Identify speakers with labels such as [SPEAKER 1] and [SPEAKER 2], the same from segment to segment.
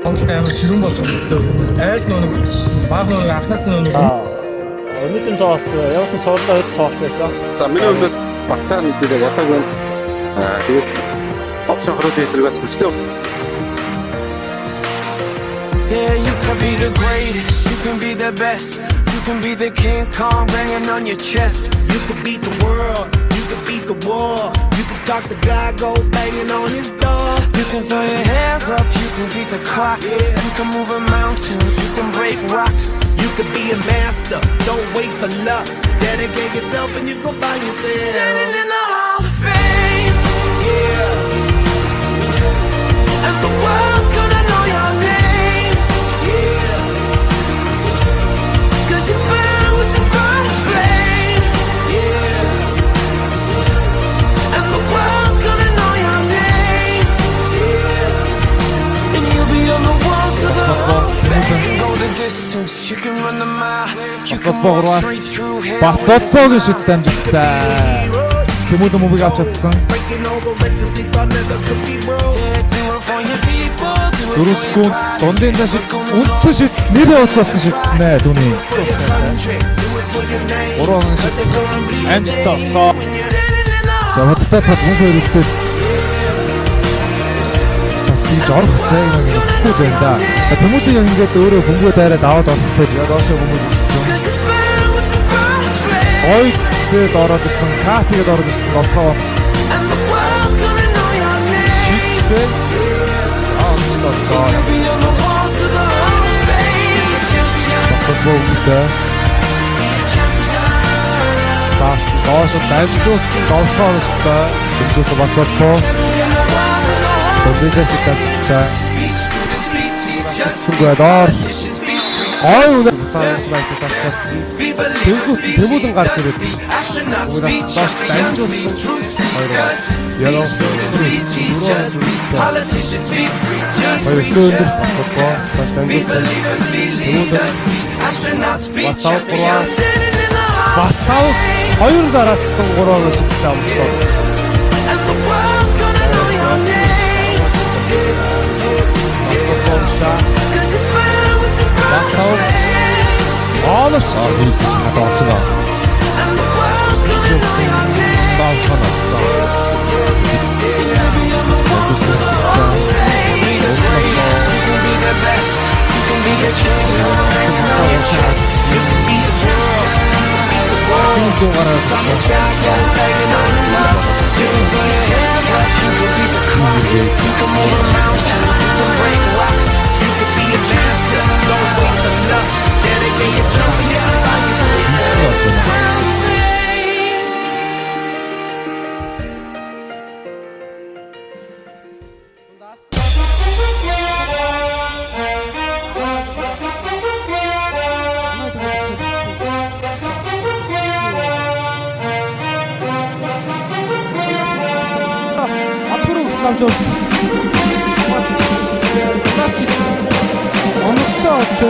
[SPEAKER 1] Амар ширүүн болж байгаа. Айл нэг баг нэг анхнаас нэг
[SPEAKER 2] өнөөдрийн тоглолт явсан цувралаа хэд тоглолт байсан.
[SPEAKER 3] За миний хувьд багтаа нэг ядаг байна. Тэгээд опшн хорот эсрэгээс хүчтэй.
[SPEAKER 4] Yeah, you can be the greatest, you can be the best, you can be the King Kong banging on your chest.
[SPEAKER 5] You can beat the world, you can beat the war. You can talk to God, go banging on his door.
[SPEAKER 4] You can throw your hands up, you can beat the clock. You can move a mountain, you can break rocks.
[SPEAKER 5] You can be a master, don't wait for luck. Dedicate yourself and you go find yourself.
[SPEAKER 4] Standing in the Hall of Fame,
[SPEAKER 5] Yeah,
[SPEAKER 4] and the world's gonna know your name.
[SPEAKER 5] yeah.
[SPEAKER 4] 'Cause you burn with the brightest flame,
[SPEAKER 5] Yeah,
[SPEAKER 4] and the world's gonna know your name. And you'll be on the walls of the Hall of Fame. Go the distance, you can run the mile, you can walk straight through hell.
[SPEAKER 6] Бацоцоогийн шид дамжигтай. Тэмүүл мөвийг авч чадсан.
[SPEAKER 5] Breaking all the records they thought never could be broke.
[SPEAKER 4] Yeah, do it for your people, do it for
[SPEAKER 6] 4 секунд дундын зашид үндсэн шид нэрээ уцаасан шид нэ түүний.
[SPEAKER 5] Country, do it for your name.
[SPEAKER 6] 3 он шид амжилтаасаа.
[SPEAKER 4] standing in the
[SPEAKER 6] За бодтой бод мөн хөрөлтэй. Бас тийж орох зай юм гэхгүй байна да. Тэмүүлийн ингээд өөрөө бөмбөг дайраад аваад орохтой яг оошоо бөмбөг гисэн.
[SPEAKER 4] Cause you burn with the brightest flame,
[SPEAKER 6] Ойцэд ороод ирсэн, катгээд ороод ирсэн болохоор
[SPEAKER 4] and the world's gonna know your name.
[SPEAKER 6] хитчтэй. Амжилтаасаа.
[SPEAKER 4] You'll be on the walls of the Hall of Fame. Champion,
[SPEAKER 6] Футболтой. Стас доошо дамжуулсан голхоор өстой. Дэмжүүлсэн бацоолтой. Дундын шиг тавьчихсан.
[SPEAKER 4] be students, be teachers,
[SPEAKER 6] Сүргээд ор.
[SPEAKER 4] politicians, be
[SPEAKER 6] Ой
[SPEAKER 4] preachers,
[SPEAKER 6] үнэ цаашдаа цаашдаа.
[SPEAKER 4] be believers, be
[SPEAKER 6] Тэмүүлэн гарч ирээд.
[SPEAKER 4] astronauts, be
[SPEAKER 6] Dosh
[SPEAKER 4] champions, be
[SPEAKER 6] дамжуулсан.
[SPEAKER 4] truth seekers,
[SPEAKER 6] Yellow.
[SPEAKER 4] students, be teachers, politicians, be preachers,
[SPEAKER 6] Хоёрдоо өндөр бацоолтой. Цааш
[SPEAKER 4] be
[SPEAKER 6] дамжуулсан.
[SPEAKER 4] believers, be leaders, astronauts, be
[SPEAKER 6] What's up,
[SPEAKER 4] champions, standing in the Hall of
[SPEAKER 6] Бацаа хоёр дараасан 3 шидтэй амжилттай.
[SPEAKER 4] and the world's gonna know your name. Cause you burn with the brightest flame,
[SPEAKER 6] Оолч хийх надад очно.
[SPEAKER 4] and the world's gonna know your name.
[SPEAKER 6] Бааханаас.
[SPEAKER 4] You'll be on the walls of the Hall of Fame. Be the greatest, you can be the best, you can be the champion, banging on your chest. You can be the world, you can be the world. I'm a champion, banging on the wall. You can throw your hands up, you can beat the clock. You can move a mountain, you can break rocks.
[SPEAKER 5] You can be a master, don't wait for luck. Dedicate yourself and you go find yourself.
[SPEAKER 6] 앞으로 남자. 같이. 어느 진짜 없죠?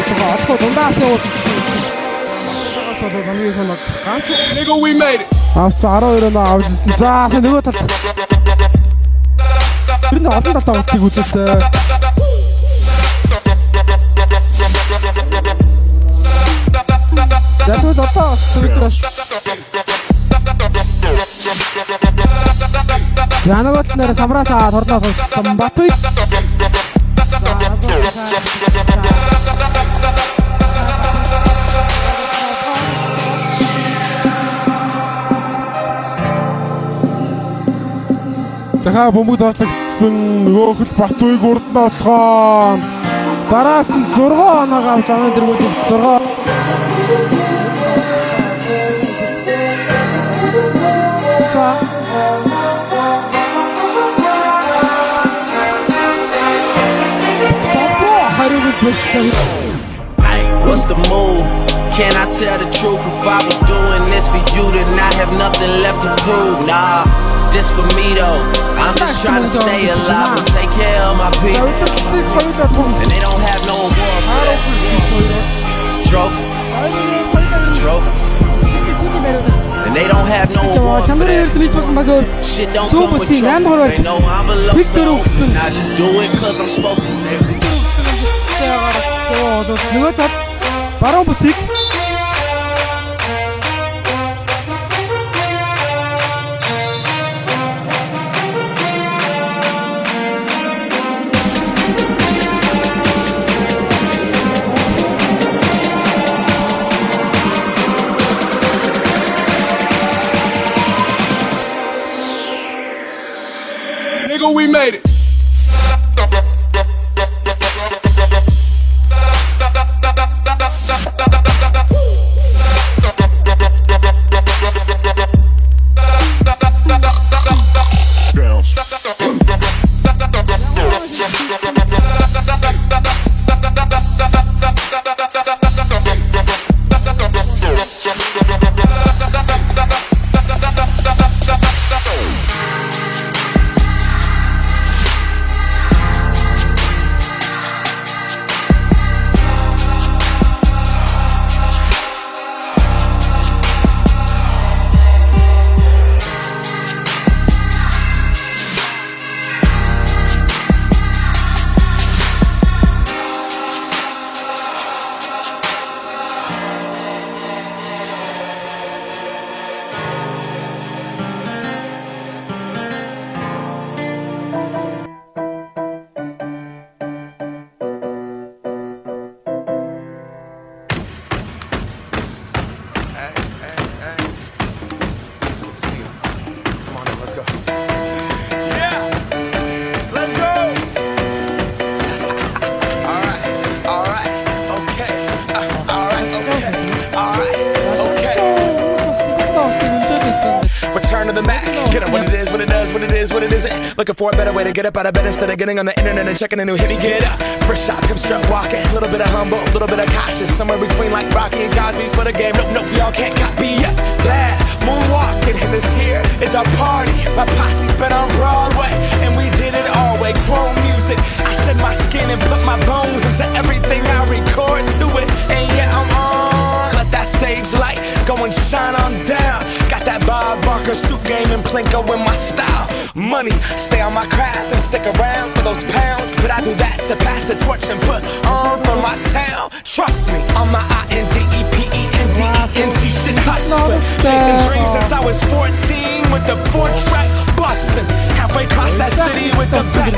[SPEAKER 6] 저거 앞으로 돈다 세워. 남기서 막 ганц.
[SPEAKER 5] Nigga, we made it.
[SPEAKER 6] авсан 12-өө авч ирсэн. За сайн нөгөө талд. Тэр нэг олон талд авалтыг үзсэн. За тэгвэл одоо сүүлдээс Янагт нэр самраасаа торноо болсон Батуй. Дахиад бөмбөг доотлогдсон нөгөө хөл Батуйг урд нь одлохоо. Дараас нь 6 оноо авч амын дэргүүл 6
[SPEAKER 5] What's the move? Can I tell the truth? If I was doing this for you, then I have nothing left to prove. Nah, this for me though. I'm just trying to stay alive and take care of my people. And they don't have no awards for that. Trophies. And they don't have no
[SPEAKER 2] Чамаа
[SPEAKER 5] award for
[SPEAKER 2] чанарын
[SPEAKER 5] that.
[SPEAKER 2] ярьсан бич болон багаар
[SPEAKER 5] Shit don't
[SPEAKER 2] Зүү
[SPEAKER 5] come with
[SPEAKER 2] бүсийн
[SPEAKER 5] trophies.
[SPEAKER 2] 8 дугаар
[SPEAKER 5] Ain't no envelopes,
[SPEAKER 2] Бид дөрөв
[SPEAKER 5] no
[SPEAKER 2] гэсэн.
[SPEAKER 5] open. I just do it cause I'm supposed to.
[SPEAKER 2] нөгөө тал баруун бүсийг
[SPEAKER 7] Nigga, we made it.
[SPEAKER 4] Return to the Mac. Get up what it is, what it does, what it is, what it isn't. Looking for a better way to get up out of bed instead of getting on the internet and checking a new hit. Me get up, first shot, come strut walking. A little bit of humble, a little bit of cautious. Somewhere between like Rocky and Cosby's for the game. Nope, nope, y'all can't copy yet. Bad moonwalking, and this here is our party. My posse's been on Broadway, and we did it all way. Chrome music, I shed my skin and put my bones into everything I record to it. And yeah, I'm on. Let that stage light go and shine on down. Got that Bob Barker suit game and Plinko in my style. Money, stay on my craft and stick around for those pounds. But I do that to pass the torch and put on for my town. Trust me, on my INDEPENDENT shit hustling. Chasing dreams since I was 14 with the 4-track bustin'. Halfway across that city with the back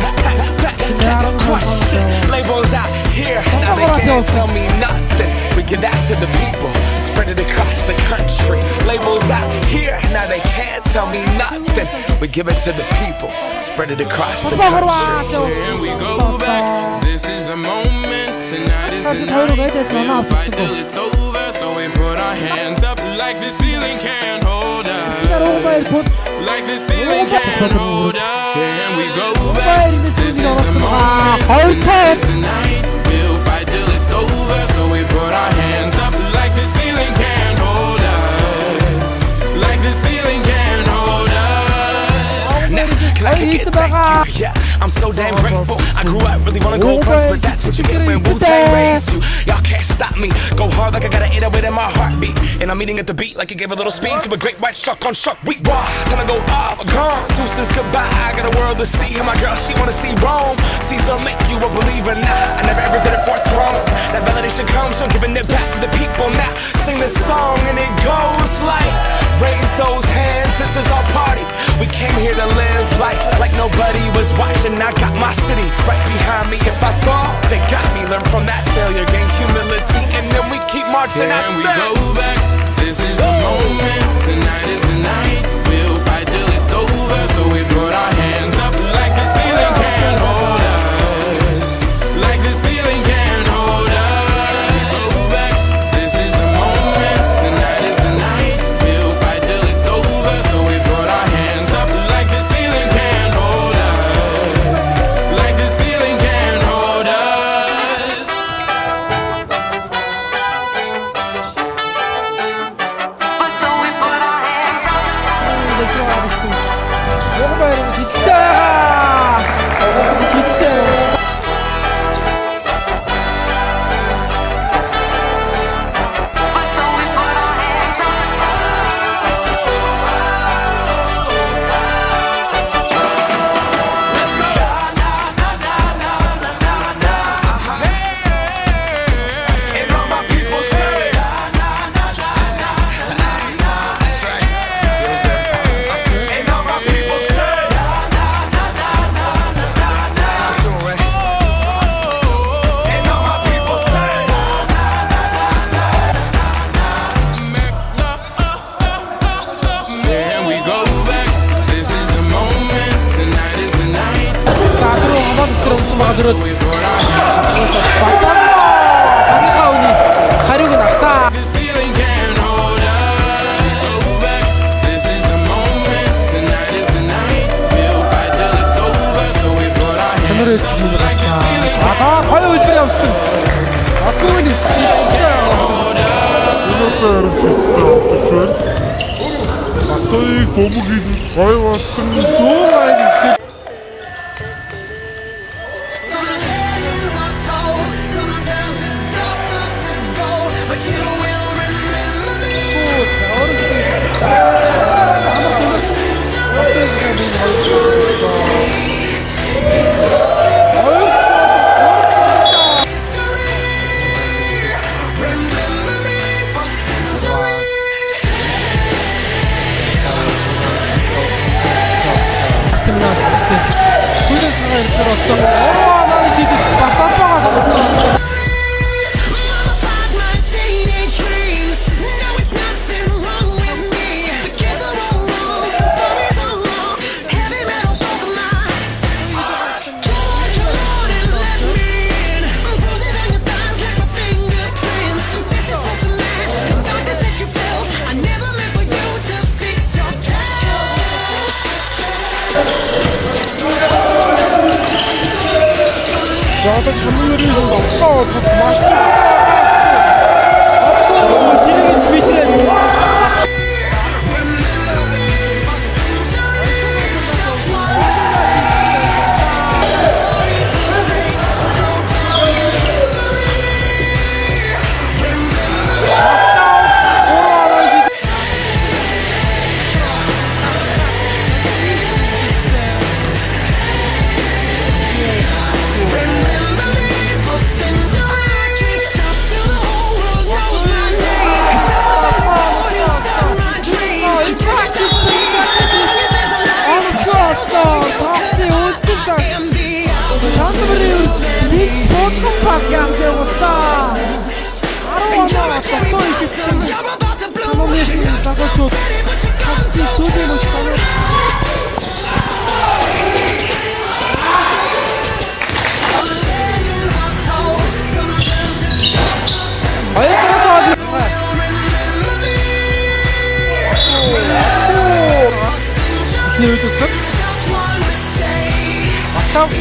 [SPEAKER 4] question. Labels out here, now they can't tell me nothing. We give that to the people, spread it across the country. Labels out here, now they can't tell me nothing. We give it to the people, spread it across the country.
[SPEAKER 7] When we go back, this is the moment. Tonight is the night. We'll fight till it's over. So we put our hands up like the ceiling can't hold us. Like the ceiling can't hold us. When we go back, this is the moment. Tonight is the night. We'll fight till it's over. So we put our hands up like the ceiling can't hold us. Like the ceiling can't hold us.
[SPEAKER 4] Now, can I kick it? Thank you. Yeah, I'm so damn grateful. I grew up really wanna go first, but that's what you get when Wu-Tang raised you. Y'all can't stop me. Go hard like I got an 808 in my heartbeat. And I'm eating at the beat like it gave a little speed to a great white shark on shark week. Raw, time to go off, gone. Deuces goodbye. I got a world to see. And my girl, she wanna see Rome. Caesar make you a believer now. I never ever did it for a throne. That validation comes from giving it back to the people now. Sing this song and it goes like, raise those hands, this is our party. We came here to live life like nobody was watching. I got my city right behind me. If I fall, they got me. Learn from that failure, gain humility, and then we keep marching.
[SPEAKER 7] Can we go back? This is the moment. Tonight is the night. We'll fight till it's over. So we put our hands up like the ceiling can't hold us. Like the ceiling can't hold us. Go back. This is the moment. Tonight is the night. We'll fight till it's over. So we put our hands up like the ceiling can't hold us. Like the ceiling can't hold us.
[SPEAKER 4] дагалраад багийнхаа үний хариуг нь авсан.
[SPEAKER 7] The ceiling can't hold us. Go back. This is the moment. Tonight is the night. We'll fight till it's over. So we put our hands up like the ceiling can't
[SPEAKER 1] Хоёр үлдэр явсан. Атгүй нь
[SPEAKER 6] Батыг бөмбөг хийж гой болсон зүүн айн ихтэй.
[SPEAKER 8] Some legends are told, some turn to dust or to gold, but you will remember me. Remember me for centuries.
[SPEAKER 4] Семинар хийхдээ сүүлийн цагаар ирж болсон. Ороо маань шийдэж бацаад байгаа санагдсан.
[SPEAKER 8] Modified my teenage dreams. Now it's nothing wrong with me. The kids are all wrong, the stories are long. Heavy metal broke my heart. Come on and let me in. Bruises on your thighs like my fingerprints. This is such a match. The darkness that you felt. I never meant for you to fix yourself.
[SPEAKER 6] За одоо чамд нэрийг одлоо тас маш ч
[SPEAKER 4] Тэрэгч битрээ.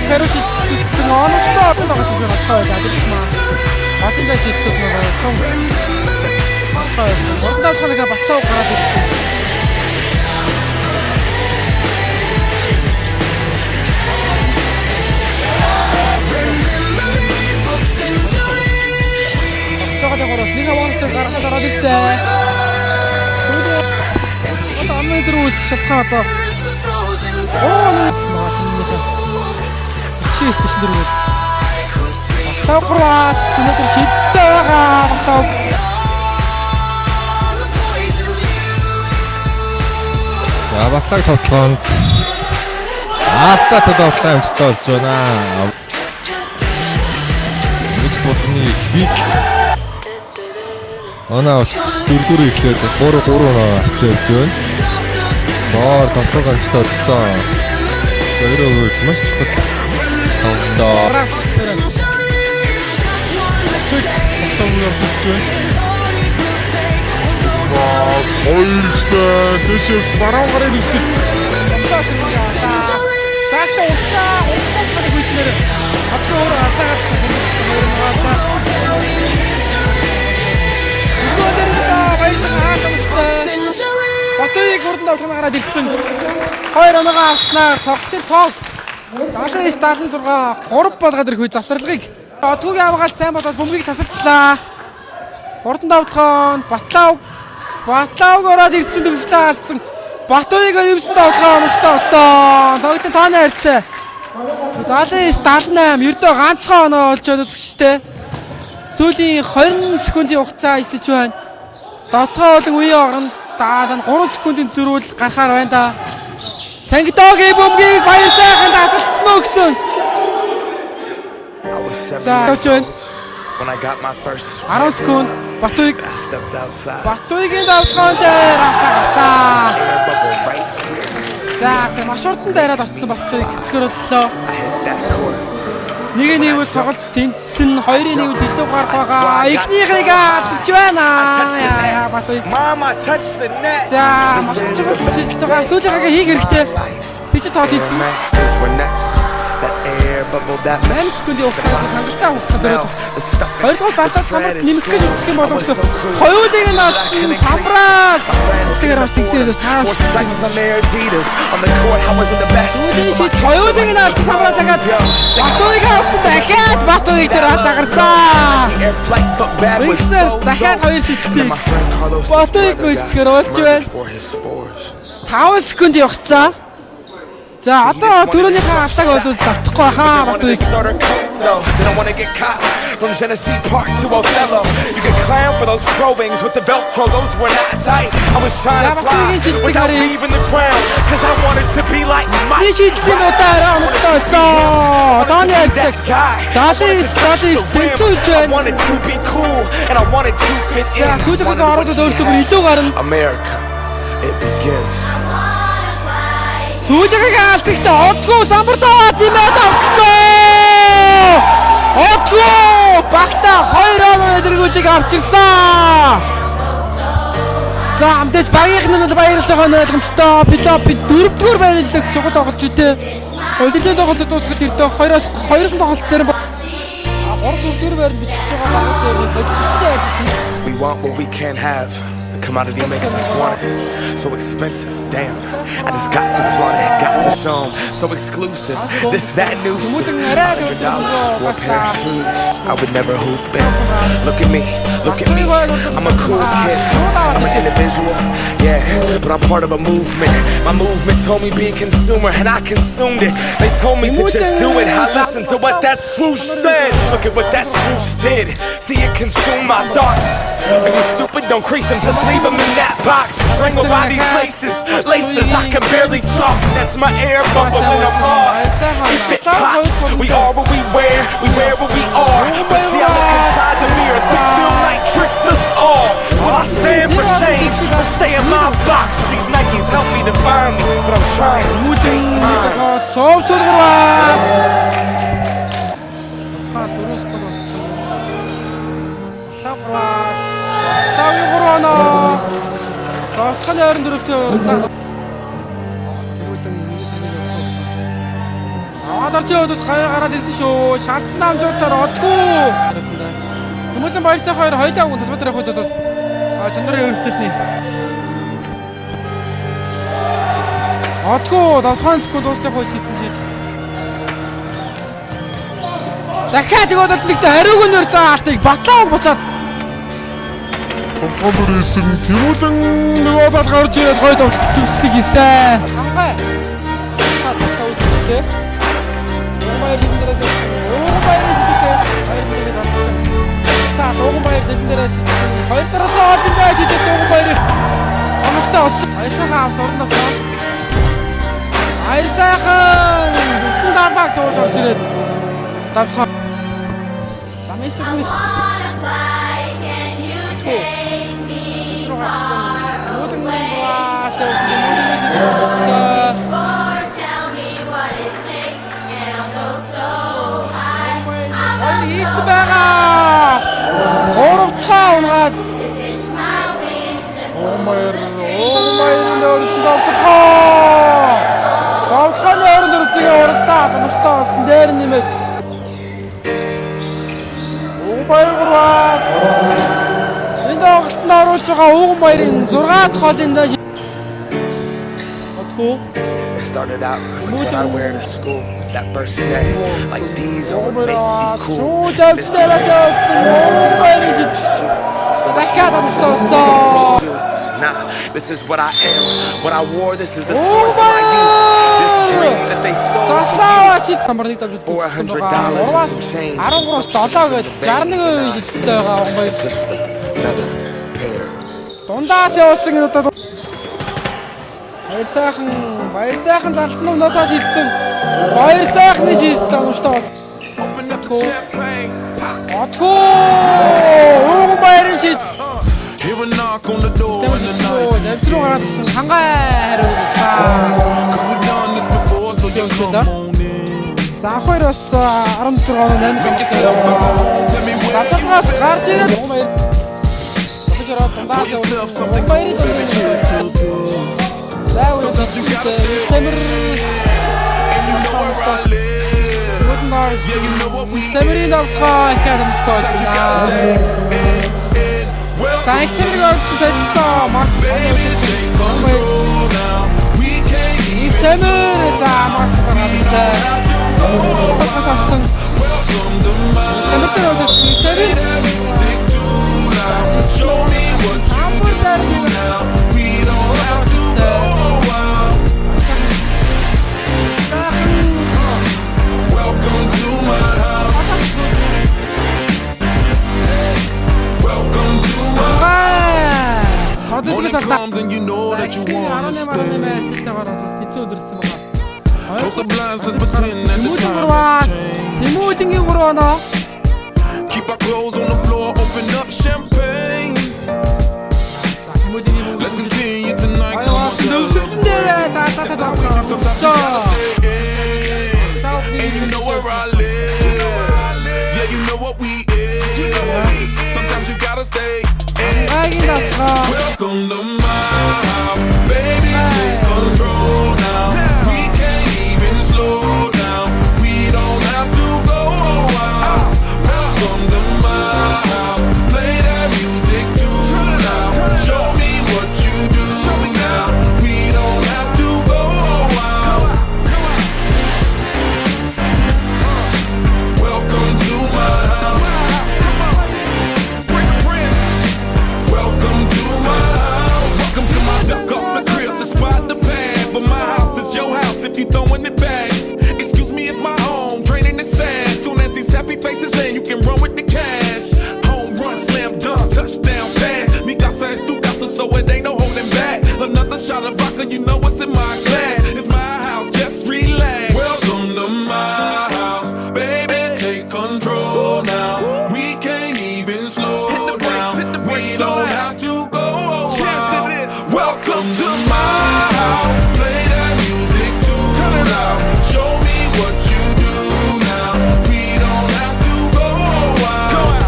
[SPEAKER 4] Хэрвээ хийсэн онцтой одоо байгаа гэж бодцоо байлаа гэж маа. Батында шийддэг нөгөө том бацаа байсан. Урдаа таныг бацаа гараад ирсэн. Бацаагаа гараад нэг аваасаа гараад ирсэн. Сүүлийн одоо амны зэрэг үсэх шалтгаан одоо Чи стэйшн дөрөв. Батлаа сэнэтэр шийдтэй байгаа. Батлаа.
[SPEAKER 9] За батлаг тоглоонд Аста тоглоом амжилттай болж байна. Нэг спортны шийд. Оноо дөрөвдөр ихэд 3-3 авчирж байна. Боор тоглоом амжилттай болсон. Өөрөөр маш чухал тоглоо.
[SPEAKER 6] Хоёрстай дэшээс баруун гарын хэсэг.
[SPEAKER 4] Цаашдаа уусаа хөтлөөр хатгаа өөр ардагаас Батыг хурдан давтахна гараад ирсэн. 2 оноогоо авснаар тоглолтын тоог 79-76 3 болгоод ирэх үе завсарлагыг Отгүйгийн авгаал сайн болоод бөмбөгийг тасалчлаа. Хурдан давтахын Батлав ороод ирсэн төгсөлтөө алдсан. Батуйг юмсан давтахаа онцтой болсон. Тогтын тооны харьцаа 79-78 ердөө ганцхан оноо олж өгчтэй. Сүүлийн 20 секундын хугацаа эзлэж байна. Давтахаа болон үеийн орон даад нь 3 секундын зөрүүл гарахаар байна да. Сангидогийн бөмбөгийг баяр сайхан тасалцсан уу гэсэн. За, when I got my first 10 секунд Батуйгийн давтахаан дээр автагсан. За, маш хурдан дайраад орсон Батуйг тэтгэр боллоо.
[SPEAKER 1] Нэг нэвэл тоглолт тэнцэн, хоёрын нэвэл илүү гарах байгаа. Эхнийхийг алдаж байна. Яа Батуй. За маш чухал жилт байгаа. Сүүлийнхээ хийх хэрэгтэй. Би ч тоо тэнцэн. Мэн секунд явуулсан хангалттай хугацаа дөрөв. Хоёрдугаар талдаа самбарт нэмэх гэж үзэх юм боловч хоёулыг нь алдсан самбраас. Тэгэхээр бас тэгсээс таа. Сүүлийн шийд хоёулыг нь алдсан самбраас цагаад Батуйг авсан дахиад Батуйг дээр дагарсан. Миксер дахиад хоёр шийдтийг Батуйг гүйцэтгэр болж байна. 5 секунд явцсан. За одоо түрүүнийхээ алтааг болвол давтахгүй хаа Батуй.
[SPEAKER 10] From Genesee Park to Othello, you can clown for those probings with the Velcro. Those were not tight. I was trying to fly without leaving the ground, 'cause I wanted to be like Mike.
[SPEAKER 1] Нишидлийн удаараа онцгойсон. Одооны альцаг. Далис тэнцүүлж
[SPEAKER 10] I
[SPEAKER 1] байна.
[SPEAKER 10] wanted to be cool and I wanted to fit in.
[SPEAKER 1] За сүүлийнхээ оролдод өөртөө бүр илүү гарна.
[SPEAKER 10] America, it begins.
[SPEAKER 1] Сүүлийнхээ альцагт одгүй самбартаа нэмээд авчихсан. Одгүй багта 2 оноо эдэргүүлийг авчирсан. За амтэж багийнхны нь баярлж байгаа нь ойлгомжтой. Пилопи 4-р байрлалыг чухал тоглож үтээ. Өдөртөө тоглолт дуусгад ирдэ 2-оос 2 тоглолт дээр 3-4 байрал бичиж байгаа багт бодчихтой.
[SPEAKER 10] We want what we can't have. The commodity makes us want it. So expensive, damn. I just got to flaunt it, got to show 'em. So exclusive. This that new shit. $100 for a pair of shoes. I would never hoop it. Look at me, look at me. I'm a cool kid. I'm an individual, yeah, but I'm part of a movement. My movement told me be a consumer, and I consumed it. They told me to just do it. I listened to what that swoosh said. Look at what that swoosh did. See it consume my thoughts. If you're stupid, don't crease them, just leave them in that box. Strangled by these laces, I can barely talk. That's my air bubble and I'm lost. We fit pops, we are what we wear what we are. But see, I look inside the mirror, think Bill Knight tricked us all. Will I stand for change or stay in my box? These Nikes help me define me, but I'm trying to take mine.
[SPEAKER 1] Совсодгоос. Савын 3 оноо. Тоглохын 24-т тэгүүлэн нэг зэрэг явуулсан. Аваад орж өдөөс хаяа гараад ирсэн шүү. Шалтсан амжуултаар одгүй. Хүмүүлэн баярсаа хоёр хоёлаа өгөн талбай дээр явахад бол чанарын өрсөлдөхний. Одгүй 5 секунд дуусчих бол читэн шийд. Дахиад нэг удаад нэгт хариуг нь өрцөө хаалтыг батлаа буцаад
[SPEAKER 6] Гомбор хийсэн Тэмүүлэн нэг удаад гарч ирээд гоё тоглолт төгслөг хийсэн.
[SPEAKER 1] хангай. Хатаа үсчихтэй. Баяр дэмдэрээс баярээс бичээ. Баяр дэмдэрээс авсан. За баяр дэмдэрээс хоёр дараасаа олондоо чидэд баяр. Амттай ус. Баярсаа авс орно гоо. Баярсаахан бүхэн даалбаг туулж орж ирээд давхаа. Самистэрний It's байгаа. Хоровтаа унгаад. Омайрын өрсөн давтахаа. Давтаханы өрөнд өртөгийн уралдаа томстой болсон дээр нэмээд. Омайргаас. Энэ тоглолтод оруулж байгаа Омайрын 6 дахь хоолын даа. Отхоо.
[SPEAKER 10] Started out with what I wear to school. That first day, like these are what make me cool. Nah, this is what I am. What I wore, this is the source of my youth. This dream that they sold for $400 and some change.
[SPEAKER 1] 13-7 гэж 61 жилтэй байгаа юм байна.
[SPEAKER 10] It's just another pair.
[SPEAKER 1] Дундаас явуулсан энэ удаа баяр сайхан залтан унаасаа шийдсэн. Баяр сайхны шийдэл онцтой болсон. Отхоо! Ууган баярын шийдэл. Завдруу гараад ирсэн хангай хариулсан. За анх хоёр бас 16 оноо 8 сонголттой. Завталгаас гарч ирээд Бохож ороод дундаас Сэмэрийн давхаа ихэд амсуулж байна. За их тэрэг орсон солилцоо Макс Тэмэр за Макс гараад авсан. Тэмэр дээр өдөрсөн Тэмэр
[SPEAKER 7] Close the blinds, let's pretend that the time has changed. Keep our clothes on the floor, open up champagne. Let's continue tonight. Come on, sometimes you gotta stay in. And you know where I live. Yeah, you know what we is. Sometimes you gotta stay in. Welcome to my house, baby. Take control now. We can't even slow down. We don't have to go out. Welcome to my house. Play that music too loud. Show me what you do now. We don't have to go out. Welcome to my house. Welcome to my house. Welcome to my duck off the crib, the spot, the pad. But my house is your house if you throwing it back. Excuse me if my home draining the sand. Soon as these happy faces land, you can run with the cash. Home run, slam dunk, touchdown pass. Mi casa es tu casa, so it ain't no holding back. Another shot of vodka, you know what's in my glass. It's my house, just relax. Welcome to my house, baby, take control now. We can't even slow down. We don't have to go out. Welcome to my house. Play that music too loud. Show me what you do now. We don't have to go out.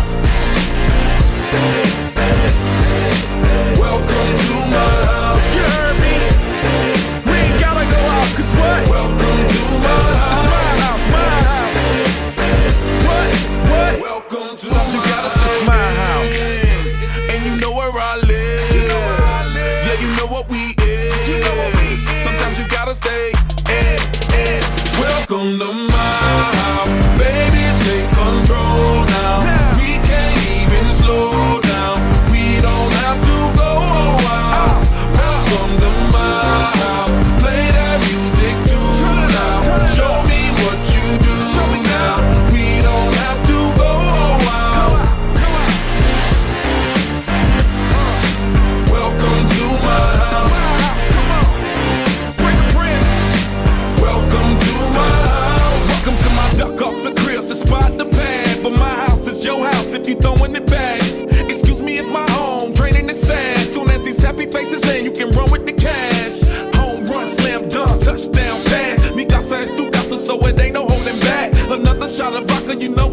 [SPEAKER 7] Welcome to my house. You heard me? We ain't gotta go out, 'cause what? Welcome to my house. It's my house, my house. What? Welcome to my house. And you know where I live. Yeah, you know what we is. Sometimes you gotta stay in. Welcome to my house, baby. Take control now. We can't even slow down. We don't have to go out. Welcome to my house. Play that music too loud. Show me what you do now. We don't have to go out. Welcome to my house. Welcome to my house. Welcome to my duck off the crib, the spot, the pad. But my house is your house if you throwing it back. Excuse me if my home draining the sand. Soon as these happy faces land, you can run with the cash. Home run, slam dunk, touchdown pass. Mi casa es tu casa, so it ain't no holding back. Another shot of vodka, you know